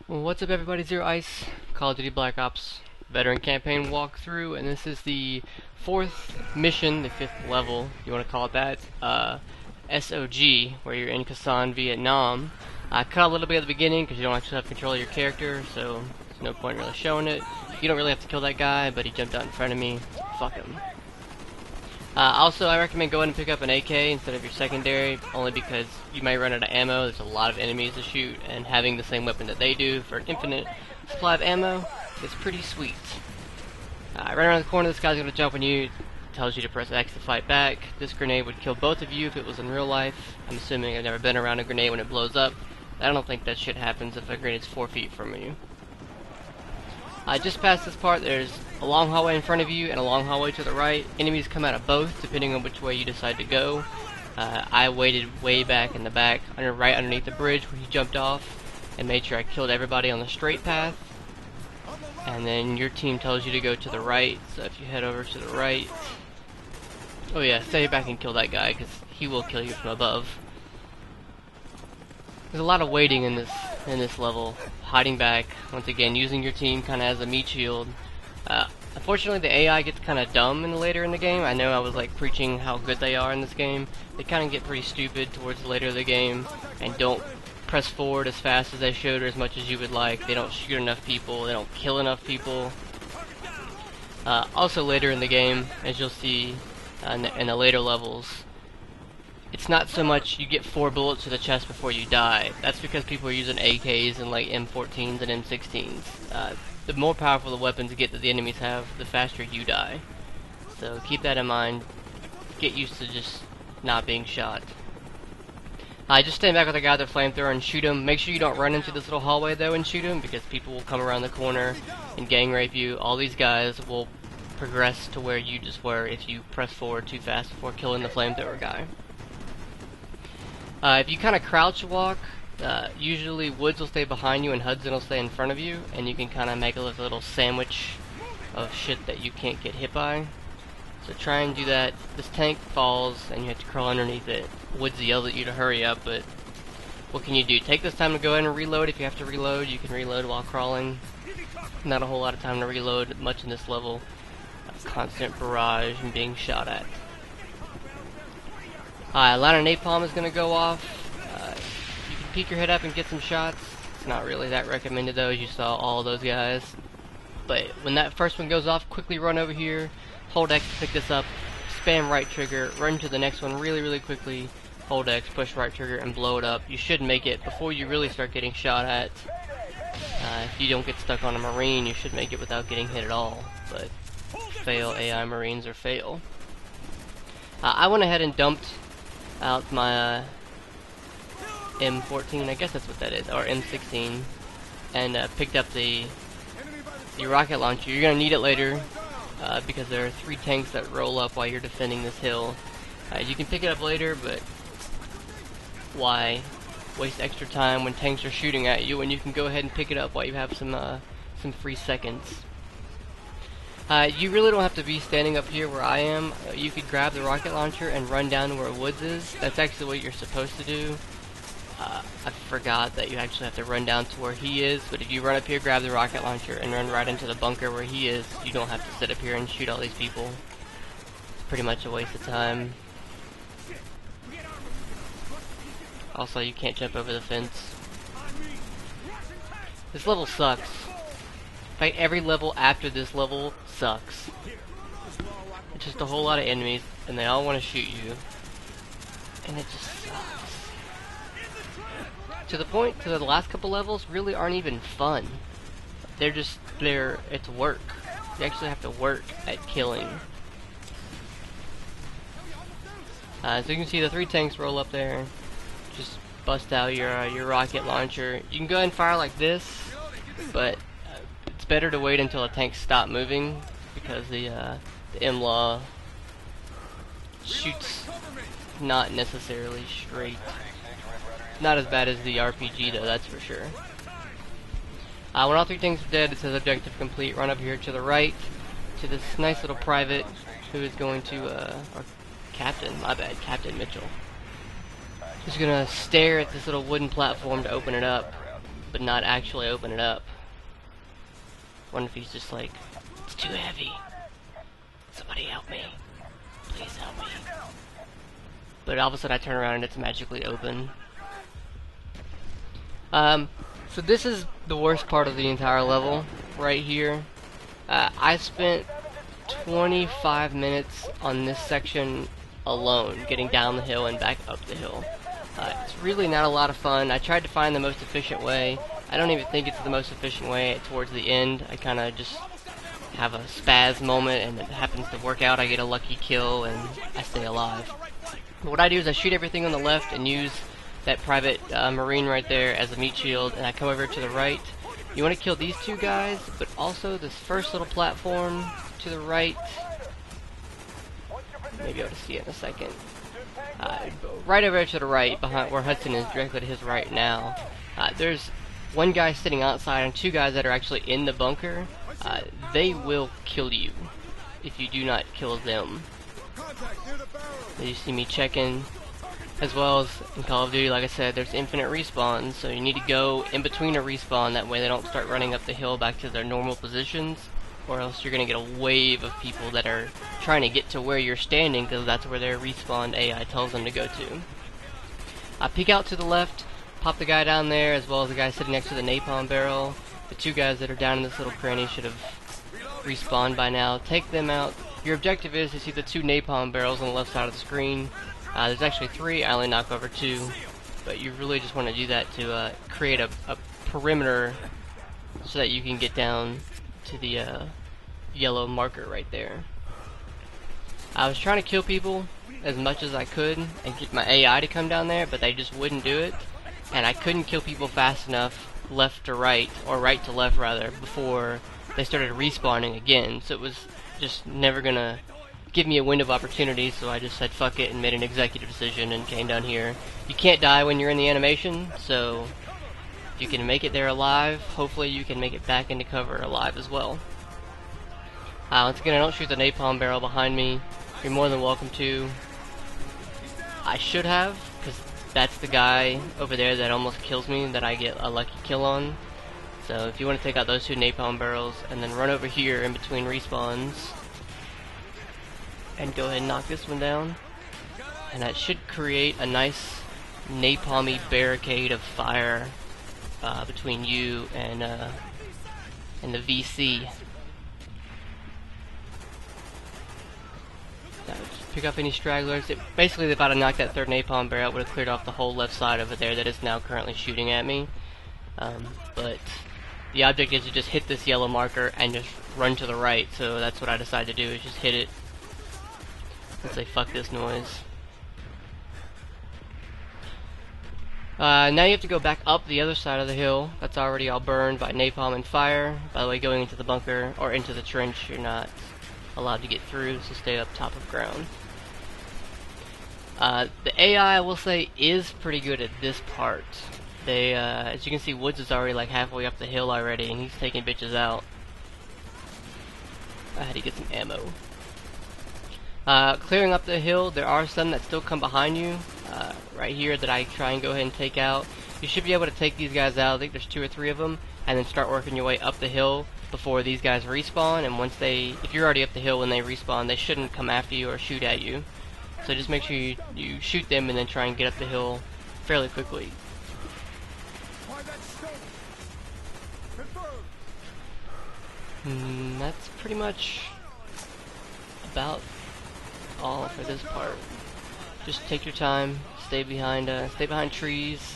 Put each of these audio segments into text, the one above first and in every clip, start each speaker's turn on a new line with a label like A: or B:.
A: What's up everybody, Zero Ice, Call of Duty Black Ops Veteran Campaign walkthrough, and this is the 4th mission, the 5th level, you want to call it that, S.O.G, where you're in Kazan, Vietnam. I cut a little bit at the beginning because you don't actually have control of your character, so there's no point really showing it. You don't really have to kill that guy, but he jumped out in front of me. Fuck him. Also, I recommend going and pick up an AK instead of your secondary, only because you might run out of ammo. There's a lot of enemies to shoot, and having the same weapon that they do for an infinite supply of ammo is pretty sweet. Right around the corner, this guy's going to jump on you. Tells you to press X to fight back. This grenade would kill both of you if it was in real life. I'm assuming I've never been around a grenade when it blows up. I don't think that shit happens if a grenade's 4 feet from you. Just past this part, there's a long hallway in front of you and a long hallway to the right. Enemies come out of both, depending on which way you decide to go. I waited way back in the back, right underneath the bridge where he jumped off, and made sure I killed everybody on the straight path. And then your team tells you to go to the right, so if you head over to the right... Oh yeah, stay back and kill that guy, because he will kill you from above. There's a lot of waiting in this level. Hiding back, once again, using your team kind of as a meat shield. Unfortunately, the AI gets kind of dumb later in the game. I know I was like preaching how good they are in this game. They kind of get pretty stupid towards the later of the game, and don't press forward as fast as they should or as much as you would like. They don't shoot enough people. They don't kill enough people. Also later in the game, as you'll see in the later levels, it's not so much you get 4 bullets to the chest before you die. That's because people are using AKs and like M14s and M16s. The more powerful the weapons get that the enemies have, the faster you die. So keep that in mind. Get used to just not being shot. Just stand back with a guy with a flamethrower and shoot him. Make sure you don't run into this little hallway though and shoot him, because people will come around the corner and gang rape you. All these guys will progress to where you just were if you press forward too fast before killing the flamethrower guy. If you kind of crouch walk, usually Woods will stay behind you and Hudson will stay in front of you, and you can kind of make a little sandwich of shit that you can't get hit by. So try and do that. This tank falls and you have to crawl underneath it. Woods yells at you to hurry up, but what can you do? Take this time to go ahead and reload. If you have to reload, you can reload while crawling. Not a whole lot of time to reload much in this level. Constant barrage and being shot at. A line of napalm is going to go off. You can peek your head up and get some shots. It's not really that recommended though, as you saw all those guys. But when that first one goes off, quickly run over here, hold X to pick this up, spam right trigger, run to the next one really quickly, hold X, push right trigger, and blow it up. You should make it before you really start getting shot at. If you don't get stuck on a Marine, you should make it without getting hit at all. But fail AI Marines or fail. I went ahead and dumped out my M14, I guess that's what that is, or M16, and picked up the rocket launcher. You're gonna need it later because there are 3 tanks that roll up while you're defending this hill. You can pick it up later, but why waste extra time when tanks are shooting at you when you can go ahead and pick it up while you have some free seconds. You really don't have to be standing up here where I am. You could grab the rocket launcher and run down to where Woods is. That's actually what you're supposed to do. I forgot that you actually have to run down to where he is, but if you run up here, grab the rocket launcher, and run right into the bunker where he is, you don't have to sit up here and shoot all these people. It's pretty much a waste of time. Also, you can't jump over the fence. This level sucks. In fact, every level after this level sucks. It's just a whole lot of enemies, and they all want to shoot you. And it just sucks. To the point, to the last couple levels really aren't even fun. It's work. You actually have to work at killing. So you can see the 3 tanks roll up there. Just bust out your rocket launcher. You can go ahead and fire like this, but it's better to wait until the tanks stop moving, because the MLAW shoots not necessarily straight. Not as bad as the RPG though, that's for sure. When all 3 tanks are dead, it says objective complete. Run up here to the right to this nice little private who is going to, or Captain, my bad, Captain Mitchell. Just gonna stare at this little wooden platform to open it up. but not actually open it up. Wonder if he's just like, it's too heavy. Somebody help me. Please help me. But all of a sudden I turn around and it's magically open. So this is the worst part of the entire level, right here. I spent 25 minutes on this section alone, getting down the hill and back up the hill. It's really not a lot of fun. I tried to find the most efficient way. I don't even think it's the most efficient way towards the end. I kind of just have a spaz moment and it happens to work out. I get a lucky kill and I stay alive. But what I do is I shoot everything on the left and use that private marine right there as a meat shield, and I come over to the right. You want to kill these two guys, but also this first little platform to the right. Maybe I'll see it in a second. Right over to the right, behind where Hudson is, directly to his right now. There's one guy sitting outside and two guys that are actually in the bunker. They will kill you if you do not kill them. You see me checking. As well as in Call of Duty, like I said, there's infinite respawns, so you need to go in between a respawn, that way they don't start running up the hill back to their normal positions, or else you're going to get a wave of people that are trying to get to where you're standing, because that's where their respawn AI tells them to go to. Peek out to the left, pop the guy down there, as well as the guy sitting next to the napalm barrel. The two guys that are down in this little cranny should have respawned by now. Take them out. Your objective is to see the two napalm barrels on the left side of the screen. There's actually 3, I only knock over 2, but you really just want to do that to create a perimeter so that you can get down to the yellow marker right there. I was trying to kill people as much as I could and get my AI to come down there, but they just wouldn't do it, and I couldn't kill people fast enough left to right, or right to left rather, before they started respawning again, so it was just never gonna give me a window of opportunity, so I just said fuck it and made an executive decision and came down here. You can't die when you're in the animation, so if you can make it there alive, hopefully you can make it back into cover alive as well. Once again, I don't shoot the napalm barrel behind me. You're more than welcome to. I should have, because that's the guy over there that almost kills me that I get a lucky kill on. So if you want to take out those 2 napalm barrels and then run over here in between respawns and go ahead and knock this one down, and that should create a nice napalmy barricade of fire between you and the VC. Just pick up any stragglers. Basically, if I'd have knocked that 3rd napalm barrel, it would have cleared off the whole left side over there that is now currently shooting at me. But the object is to just hit this yellow marker and just run to the right, so that's what I decided to do, is just hit it and say fuck this noise. Now you have to go back up the other side of the hill. That's already all burned by napalm and fire. By the way, going into the bunker or into the trench, you're not allowed to get through, so stay up top of ground. The AI, I will say, is pretty good at this part. They, as you can see, Woods is already like halfway up the hill already, and he's taking bitches out. I had to get some ammo. Clearing up the hill, there are some that still come behind you, right here, that I try and go ahead and take out. You should be able to take these guys out. I think there's 2 or 3 of them, and then start working your way up the hill before these guys respawn. And once if you're already up the hill when they respawn, they shouldn't come after you or shoot at you. So just make sure you shoot them and then try and get up the hill fairly quickly. That's pretty much about all for this part. Just take your time, stay behind trees.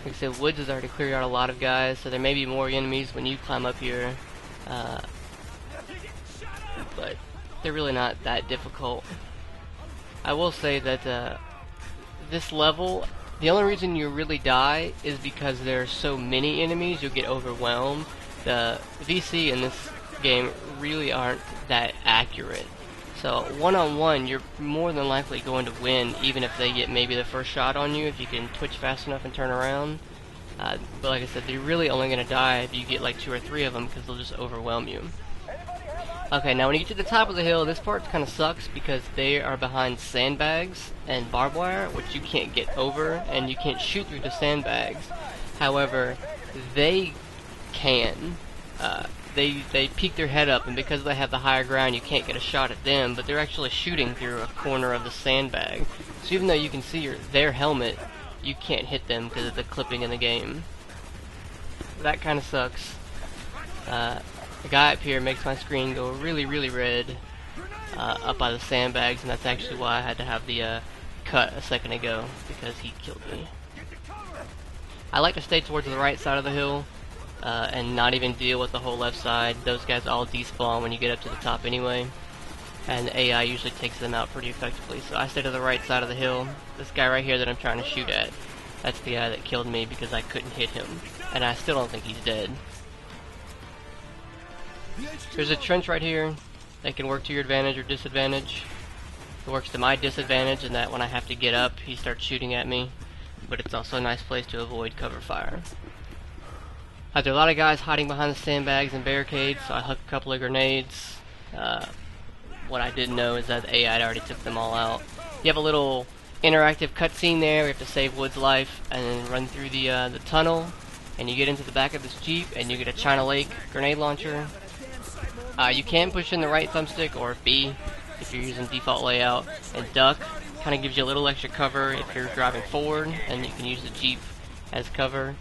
A: Like I said, Woods has already cleared out a lot of guys, so there may be more enemies when you climb up here, but they're really not that difficult. I will say that this level, the only reason you really die is because there are so many enemies, you'll get overwhelmed. The VC in this game really aren't that accurate. So one-on-one, you're more than likely going to win, even if they get maybe the first shot on you, if you can twitch fast enough and turn around. But like I said, they're really only going to die if you get like 2 or 3 of them, because they'll just overwhelm you. Okay, now when you get to the top of the hill, this part kind of sucks because they are behind sandbags and barbed wire, which you can't get over, and you can't shoot through the sandbags. However, they can. They peek their head up, and because they have the higher ground, you can't get a shot at them, but they're actually shooting through a corner of the sandbag. So even though you can see their helmet, you can't hit them because of the clipping in the game. That kind of sucks. The guy up here makes my screen go really, really red up by the sandbags, and that's actually why I had to have the cut a second ago, because he killed me. I like to stay towards the right side of the hill and not even deal with the whole left side. Those guys all despawn when you get up to the top anyway, and the AI usually takes them out pretty effectively. So I stay to the right side of the hill. This guy right here that I'm trying to shoot at, that's the guy that killed me because I couldn't hit him, and I still don't think he's dead. There's a trench right here that can work to your advantage or disadvantage. It works to my disadvantage in that when I have to get up, he starts shooting at me, but it's also a nice place to avoid cover fire. There are a lot of guys hiding behind the sandbags and barricades, so I hooked a couple of grenades. What I didn't know is that the AI already took them all out. You have a little interactive cutscene there. We have to save Wood's life and then run through the tunnel, and you get into the back of this Jeep and you get a China Lake grenade launcher. You can push in the right thumbstick or B if you're using default layout, and duck kind of gives you a little extra cover if you're driving forward, and you can use the Jeep as cover.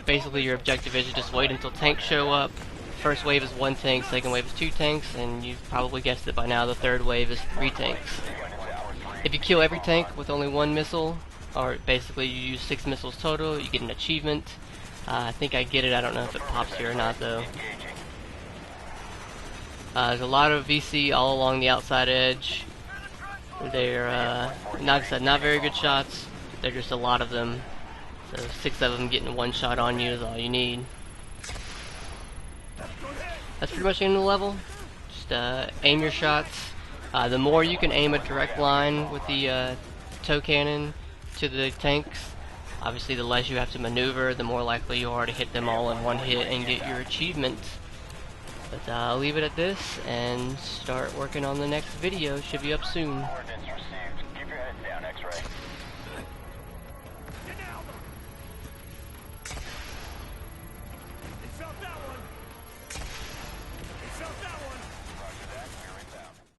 A: Basically your objective is to just wait until tanks show up. First wave is 1 tank, second wave is 2 tanks, and you've probably guessed it by now, the third wave is 3 tanks. If you kill every tank with only 1 missile, or basically you use 6 missiles total, you get an achievement. I think I get it, I don't know if it pops here or not though. There's a lot of VC all along the outside edge. They're, like I said, not very good shots. They're just a lot of them. So 6 of them getting 1 shot on you is all you need. That's pretty much the end of the level. Just aim your shots. The more you can aim a direct line with the tow cannon to the tanks, obviously the less you have to maneuver, the more likely you are to hit them all in 1 hit and get your achievement. But I'll leave it at this and start working on the next video. Should be up soon.